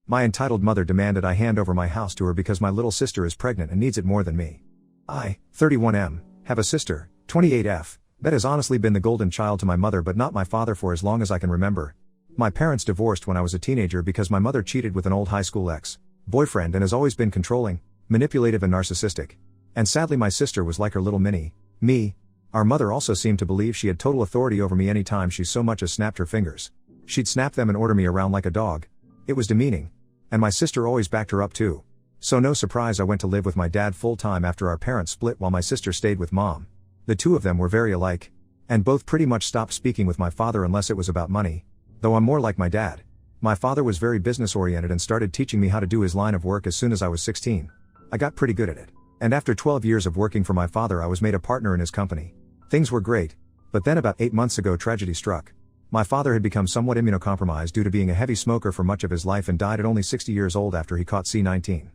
My entitled mother demanded I hand over my house to her because my little sister is pregnant and needs it more than me. I, 31M, have a sister, 28F, that has honestly been the golden child to my mother but not my father for as long as I can remember. My parents divorced when I was a teenager because my mother cheated with an old high school ex-boyfriend and has always been controlling, manipulative and narcissistic. And sadly my sister was like her little me. Our mother also seemed to believe she had total authority over me any time she so much as snapped her fingers. She'd snap them and order me around like a dog. It was demeaning. And my sister always backed her up too. So no surprise I went to live with my dad full time after our parents split while my sister stayed with mom. The two of them were very alike. And both pretty much stopped speaking with my father unless it was about money. Though I'm more like my dad. My father was very business oriented and started teaching me how to do his line of work as soon as I was 16. I got pretty good at it. And after 12 years of working for my father I was made a partner in his company. Things were great. But then about 8 months ago tragedy struck. My father had become somewhat immunocompromised due to being a heavy smoker for much of his life and died at only 60 years old after he caught C-19.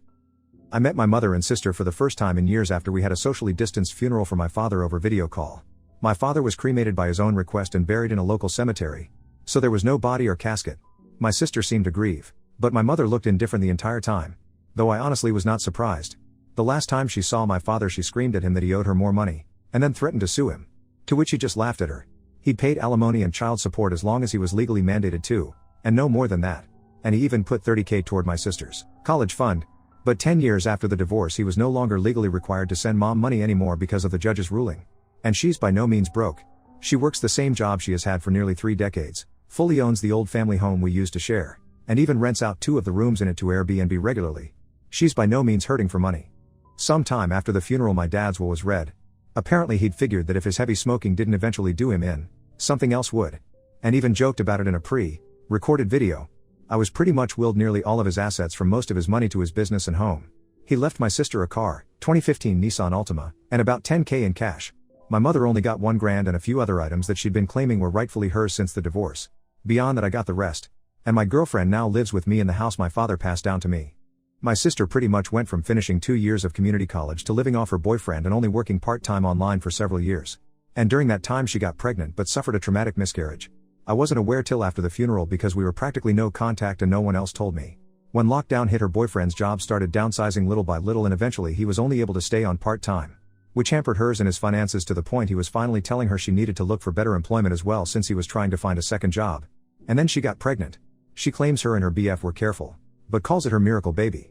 I met my mother and sister for the first time in years after we had a socially distanced funeral for my father over video call. My father was cremated by his own request and buried in a local cemetery. So there was no body or casket. My sister seemed to grieve, but my mother looked indifferent the entire time. Though I honestly was not surprised. The last time she saw my father she screamed at him that he owed her more money, and then threatened to sue him. To which he just laughed at her. He'd paid alimony and child support as long as he was legally mandated to, and no more than that. And he even put $30,000 toward my sister's college fund. But 10 years after the divorce he was no longer legally required to send mom money anymore because of the judge's ruling. And she's by no means broke. She works the same job she has had for nearly 3 decades, fully owns the old family home we used to share, and even rents out 2 of the rooms in it to Airbnb regularly. She's by no means hurting for money. Sometime after the funeral my dad's will was read. Apparently he'd figured that if his heavy smoking didn't eventually do him in, something else would. And even joked about it in a pre-recorded video. I was pretty much willed nearly all of his assets from most of his money to his business and home. He left my sister a car, 2015 Nissan Altima, and about $10,000 in cash. My mother only got $1,000 and a few other items that she'd been claiming were rightfully hers since the divorce. Beyond that I got the rest. And my girlfriend now lives with me in the house my father passed down to me. My sister pretty much went from finishing 2 years of community college to living off her boyfriend and only working part-time online for several years. And during that time she got pregnant but suffered a traumatic miscarriage. I wasn't aware till after the funeral because we were practically no contact and no one else told me. When lockdown hit her boyfriend's job started downsizing little by little and eventually he was only able to stay on part-time. Which hampered hers and his finances to the point he was finally telling her she needed to look for better employment as well since he was trying to find a second job. And then she got pregnant. She claims her and her BF were careful, but calls it her miracle baby.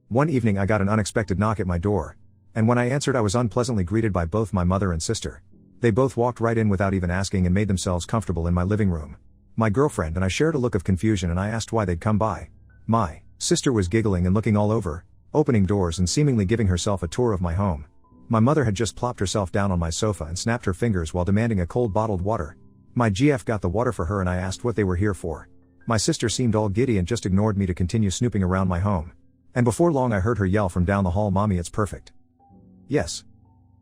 One evening I got an unexpected knock at my door. And when I answered I was unpleasantly greeted by both my mother and sister. They both walked right in without even asking and made themselves comfortable in my living room. My girlfriend and I shared a look of confusion and I asked why they'd come by. My sister was giggling and looking all over, opening doors and seemingly giving herself a tour of my home. My mother had just plopped herself down on my sofa and snapped her fingers while demanding a cold bottled water. My GF got the water for her and I asked what they were here for. My sister seemed all giddy and just ignored me to continue snooping around my home. And before long I heard her yell from down the hall, "Mommy, it's perfect." Yes.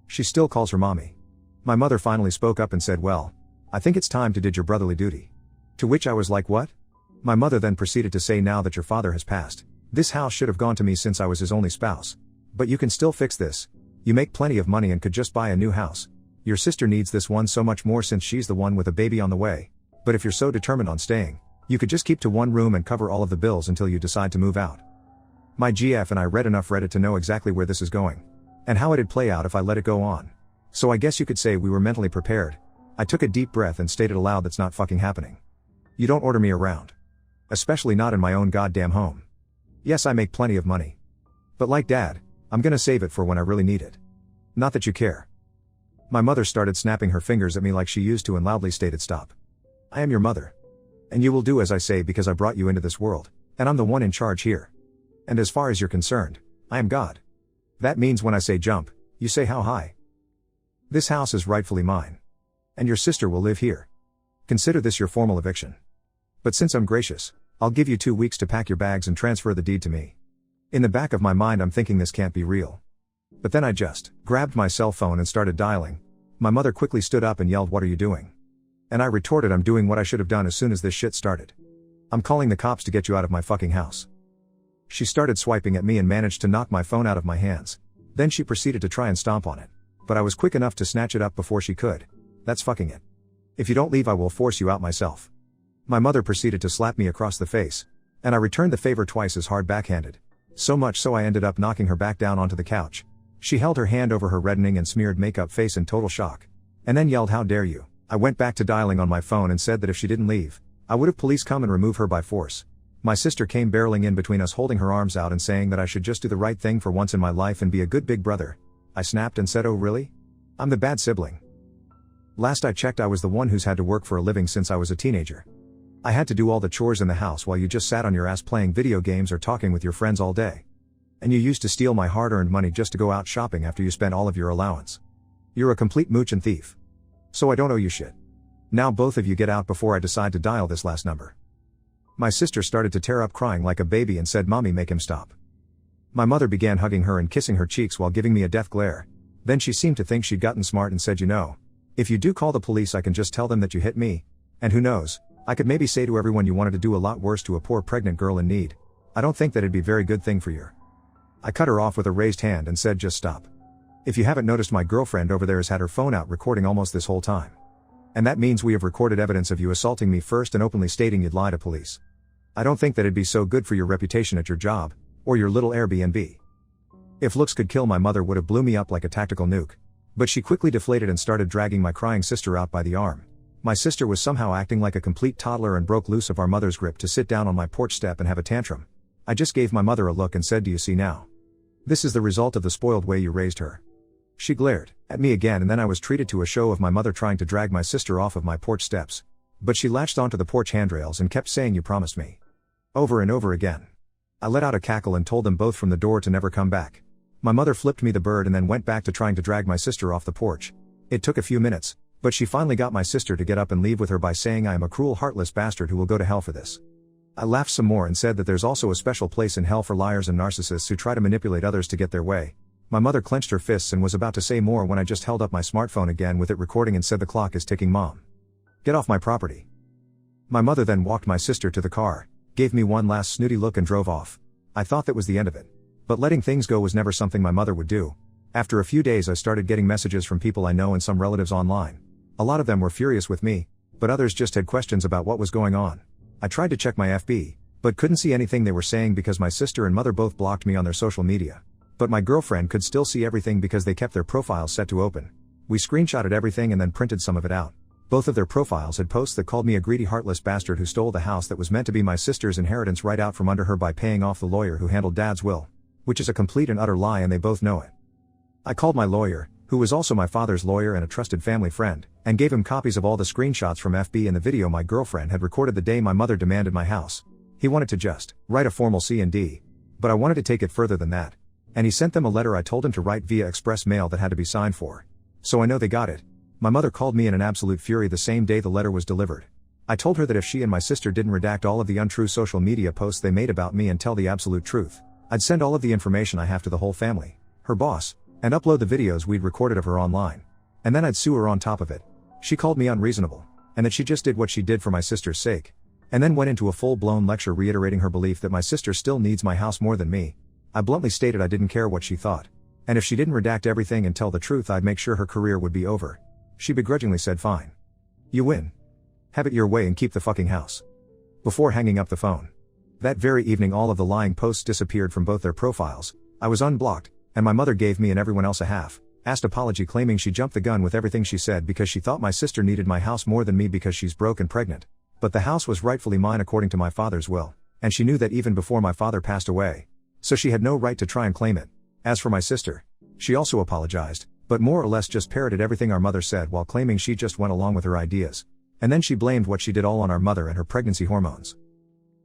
She still calls her mommy. My mother finally spoke up and said, "Well, I think it's time to did your brotherly duty." To which I was like, "What?" My mother then proceeded to say, "Now that your father has passed, this house should have gone to me since I was his only spouse. But you can still fix this. You make plenty of money and could just buy a new house. Your sister needs this one so much more since she's the one with a baby on the way. But if you're so determined on staying, you could just keep to one room and cover all of the bills until you decide to move out." My GF and I read enough Reddit to know exactly where this is going. And how it'd play out if I let it go on. So I guess you could say we were mentally prepared. I took a deep breath and stated aloud, "That's not fucking happening. You don't order me around. Especially not in my own goddamn home. Yes, I make plenty of money. But like dad, I'm gonna save it for when I really need it. Not that you care." My mother started snapping her fingers at me like she used to and loudly stated, "Stop. I am your mother. And you will do as I say because I brought you into this world, and I'm the one in charge here. And as far as you're concerned, I am God. That means when I say jump, you say how high. This house is rightfully mine. And your sister will live here. Consider this your formal eviction. But since I'm gracious, I'll give you 2 weeks to pack your bags and transfer the deed to me." In the back of my mind I'm thinking this can't be real. But then I just grabbed my cell phone and started dialing. My mother quickly stood up and yelled, "What are you doing?" And I retorted, "I'm doing what I should have done as soon as this shit started. I'm calling the cops to get you out of my fucking house." She started swiping at me and managed to knock my phone out of my hands. Then she proceeded to try and stomp on it. But I was quick enough to snatch it up before she could. "That's fucking it. If you don't leave I will force you out myself." My mother proceeded to slap me across the face. And I returned the favor twice as hard backhanded. So much so I ended up knocking her back down onto the couch. She held her hand over her reddening and smeared makeup face in total shock. And then yelled, "How dare you!" I went back to dialing on my phone and said that if she didn't leave, I would have police come and remove her by force. My sister came barreling in between us, holding her arms out and saying that I should just do the right thing for once in my life and be a good big brother. I snapped and said, "Oh really? I'm the bad sibling. Last I checked I was the one who's had to work for a living since I was a teenager. I had to do all the chores in the house while you just sat on your ass playing video games or talking with your friends all day. And you used to steal my hard-earned money just to go out shopping after you spent all of your allowance. You're a complete mooch and thief. So I don't owe you shit. Now both of you get out before I decide to dial this last number." My sister started to tear up crying like a baby and said, "Mommy, make him stop." My mother began hugging her and kissing her cheeks while giving me a death glare. Then she seemed to think she'd gotten smart and said, "You know, if you do call the police I can just tell them that you hit me. And who knows, I could maybe say to everyone you wanted to do a lot worse to a poor pregnant girl in need. I don't think that'd be a very good thing for you." I cut her off with a raised hand and said, "Just stop. If you haven't noticed, my girlfriend over there has had her phone out recording almost this whole time. And that means we have recorded evidence of you assaulting me first and openly stating you'd lie to police. I don't think that'd be so good for your reputation at your job, or your little Airbnb." If looks could kill, my mother would have blew me up like a tactical nuke. But she quickly deflated and started dragging my crying sister out by the arm. My sister was somehow acting like a complete toddler and broke loose of our mother's grip to sit down on my porch step and have a tantrum. I just gave my mother a look and said, "Do you see now? This is the result of the spoiled way you raised her." She glared at me again, and then I was treated to a show of my mother trying to drag my sister off of my porch steps. But she latched onto the porch handrails and kept saying, "You promised me," over and over again. I let out a cackle and told them both from the door to never come back. My mother flipped me the bird and then went back to trying to drag my sister off the porch. It took a few minutes, but she finally got my sister to get up and leave with her by saying, "I am a cruel, heartless bastard who will go to hell for this." I laughed some more and said that there's also a special place in hell for liars and narcissists who try to manipulate others to get their way. My mother clenched her fists and was about to say more when I just held up my smartphone again with it recording and said, "The clock is ticking, Mom. Get off my property." My mother then walked my sister to the car, gave me one last snooty look and drove off. I thought that was the end of it. But letting things go was never something my mother would do. After a few days I started getting messages from people I know and some relatives online. A lot of them were furious with me, but others just had questions about what was going on. I tried to check my FB, but couldn't see anything they were saying because my sister and mother both blocked me on their social media. But my girlfriend could still see everything because they kept their profiles set to open. We screenshotted everything and then printed some of it out. Both of their profiles had posts that called me a greedy, heartless bastard who stole the house that was meant to be my sister's inheritance right out from under her by paying off the lawyer who handled Dad's will. Which is a complete and utter lie, and they both know it. I called my lawyer, who was also my father's lawyer and a trusted family friend, and gave him copies of all the screenshots from FB and the video my girlfriend had recorded the day my mother demanded my house. He wanted to just write a formal C&D, but I wanted to take it further than that. And he sent them a letter I told him to write via express mail that had to be signed for. So I know they got it. My mother called me in an absolute fury the same day the letter was delivered. I told her that if she and my sister didn't redact all of the untrue social media posts they made about me and tell the absolute truth, I'd send all of the information I have to the whole family, her boss, and upload the videos we'd recorded of her online. And then I'd sue her on top of it. She called me unreasonable, and that she just did what she did for my sister's sake. And then went into a full-blown lecture reiterating her belief that my sister still needs my house more than me. I bluntly stated I didn't care what she thought. And if she didn't redact everything and tell the truth, I'd make sure her career would be over. She begrudgingly said, "Fine. You win. Have it your way and keep the fucking house." Before hanging up the phone. That very evening all of the lying posts disappeared from both their profiles. I was unblocked, and my mother gave me and everyone else a half-assed apology claiming she jumped the gun with everything she said because she thought my sister needed my house more than me because she's broke and pregnant. But the house was rightfully mine according to my father's will, and she knew that even before my father passed away. So she had no right to try and claim it. As for my sister, she also apologized, but more or less just parroted everything our mother said while claiming she just went along with her ideas. And then she blamed what she did all on our mother and her pregnancy hormones.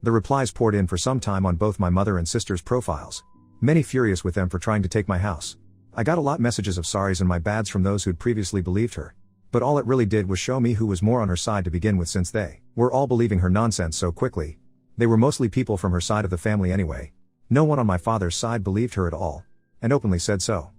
The replies poured in for some time on both my mother and sister's profiles. Many furious with them for trying to take my house. I got a lot messages of sorries and my bads from those who'd previously believed her. But all it really did was show me who was more on her side to begin with, since they were all believing her nonsense so quickly. They were mostly people from her side of the family anyway. No one on my father's side believed her at all, and openly said so.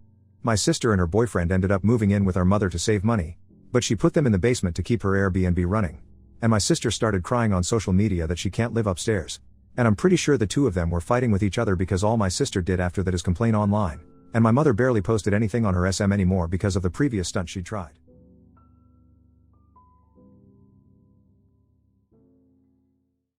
My sister and her boyfriend ended up moving in with our mother to save money, but she put them in the basement to keep her Airbnb running. And my sister started crying on social media that she can't live upstairs. And I'm pretty sure the two of them were fighting with each other because all my sister did after that is complain online. And my mother barely posted anything on her SM anymore because of the previous stunt she tried.